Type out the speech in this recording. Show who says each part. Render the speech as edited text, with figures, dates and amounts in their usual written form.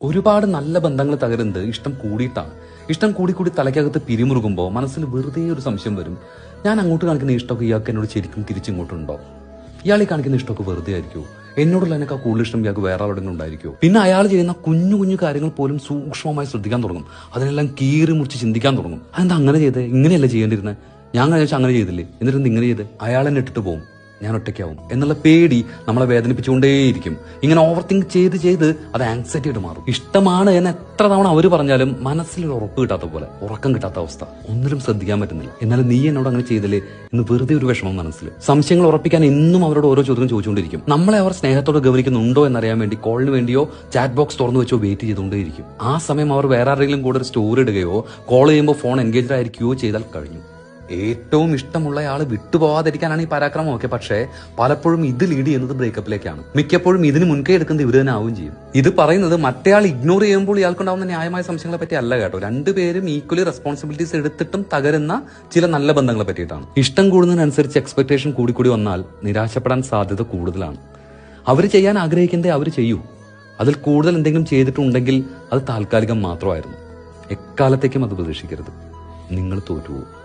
Speaker 1: ഒരുപാട് നല്ല ബന്ധങ്ങൾ തകരുന്നത് ഇഷ്ടം കൂടിയിട്ടാണ്. ഇഷ്ടം കൂടി കൂടി തലയ്ക്കകത്ത് പിരിമുറുകുമ്പോൾ മനസ്സിൽ വെറുതെ ഒരു സംശയം വരും. ഞാൻ അങ്ങോട്ട് കാണിക്കുന്ന ഇഷ്ടമൊക്കെ ഇയാൾക്ക് എന്നോട് ശരിക്കും തിരിച്ചിങ്ങോട്ടുണ്ടോ? ഇയാൾ ഈ കാണിക്കുന്ന ഇഷ്ടമൊക്കെ വെറുതെ ആയിരിക്കുമോ? എന്നോടുള്ള എന്നെക്കാൾ കൂടുതൽ ഇഷ്ടം ഇയാൾക്ക് വേറെ ആളുടെ ഉണ്ടായിരിക്കുമോ? പിന്നെ അയാൾ ചെയ്യുന്ന കുഞ്ഞു കുഞ്ഞു കാര്യങ്ങൾ പോലും സൂക്ഷ്മമായി ശ്രദ്ധിക്കാൻ തുടങ്ങും. അതിനെല്ലാം കീറി മുറിച്ച് ചിന്തിക്കാൻ തുടങ്ങും. അതെന്താ അങ്ങനെ ചെയ്തേ? ഇങ്ങനെയല്ല ചെയ്യേണ്ടിരുന്നത്. ഞാൻ കഴിഞ്ഞാൽ അങ്ങനെ ചെയ്തില്ലേ, എന്നിട്ട് ഇങ്ങനെ ചെയ്ത് അയാൾ എന്നെ ഇട്ടിട്ട് പോകും, ഞാൻ ഒറ്റയ്ക്കാവും എന്നുള്ള പേടി നമ്മളെ വേദനിപ്പിച്ചുകൊണ്ടേയിരിക്കും. ഇങ്ങനെ ഓവർ തിങ്ക് ചെയ്ത് ചെയ്ത് അത് ആങ്സൈറ്റി ആയിട്ട് മാറും. ഇഷ്ടമാണ് എന്ന് എത്ര തവണ അവർ പറഞ്ഞാലും മനസ്സിലൊരു ഉറപ്പ് കിട്ടാത്ത പോലെ, ഉറക്കം കിട്ടാത്ത അവസ്ഥ, ഒന്നിലും ശ്രദ്ധിക്കാൻ പറ്റുന്നില്ല. എന്നാലും നീ എന്നോട് അങ്ങനെ ചെയ്തില്ലേ എന്ന് വെറുതെ ഒരു വിഷമം മനസ്സിൽ. സംശയങ്ങൾ ഉറപ്പിക്കാൻ എന്നും അവരോട് ഓരോ ചോദ്യം ചോദിച്ചുകൊണ്ടിരിക്കും. നമ്മളെ അവർ സ്നേഹത്തോടെ ഗൗനിക്കുന്നുണ്ടോ എന്നറിയാൻ വേണ്ടി കോളിന് വേണ്ടിയോ ചാറ്റ് ബോക്സ് തുറന്നു വെച്ചോ വെയിറ്റ് ചെയ്തുകൊണ്ടേയിരിക്കും. ആ സമയം അവർ വേറെ ആരെങ്കിലും കൂടെ ഒരു സ്റ്റോറി ഇടുകയോ കോൾ ചെയ്യുമ്പോൾ ഫോൺ എൻഗേജ്ഡ് ആയിരിക്കുകയോ ചെയ്താൽ കഴിഞ്ഞു. ഏറ്റവും ഇഷ്ടമുള്ള ആൾ വിട്ടുപോകാതിരിക്കാനാണ് ഈ പരാക്രമം ഒക്കെ. പക്ഷേ പലപ്പോഴും ഇത് ലീഡ് ചെയ്യുന്നത് ബ്രേക്കപ്പിലേക്കാണ്. മിക്കപ്പോഴും ഇതിന് മുൻകൈ എടുക്കുന്നത് ഇവർ തന്നെ ആവുകയും ചെയ്യും. ഇത് പറയുന്നത് മറ്റേയാൾ ഇഗ്നോർ ചെയ്യുമ്പോൾ ഇയാൾക്കുണ്ടാവുന്ന ന്യായമായ സംശയങ്ങളെ പറ്റി അല്ല കേട്ടോ. രണ്ടുപേരും ഈക്വലി റെസ്പോൺസിബിലിറ്റീസ് എടുത്തിട്ടും തകരുന്ന ചില നല്ല ബന്ധങ്ങളെ പറ്റിയിട്ടാണ്. ഇഷ്ടം കൂടുന്നതിനനുസരിച്ച് എക്സ്പെക്ടേഷൻ കൂടി വന്നാൽ നിരാശപ്പെടാൻ സാധ്യത കൂടുതലാണ്. അവർ ചെയ്യാൻ ആഗ്രഹിക്കുന്നതേ അവർ ചെയ്യൂ. അതിൽ കൂടുതൽ എന്തെങ്കിലും ചെയ്തിട്ടുണ്ടെങ്കിൽ അത് താൽക്കാലികം മാത്രമായിരുന്നു. എക്കാലത്തേക്കും അത് പ്രതീക്ഷിക്കരുത്. നിങ്ങൾ തോറ്റുപോകും.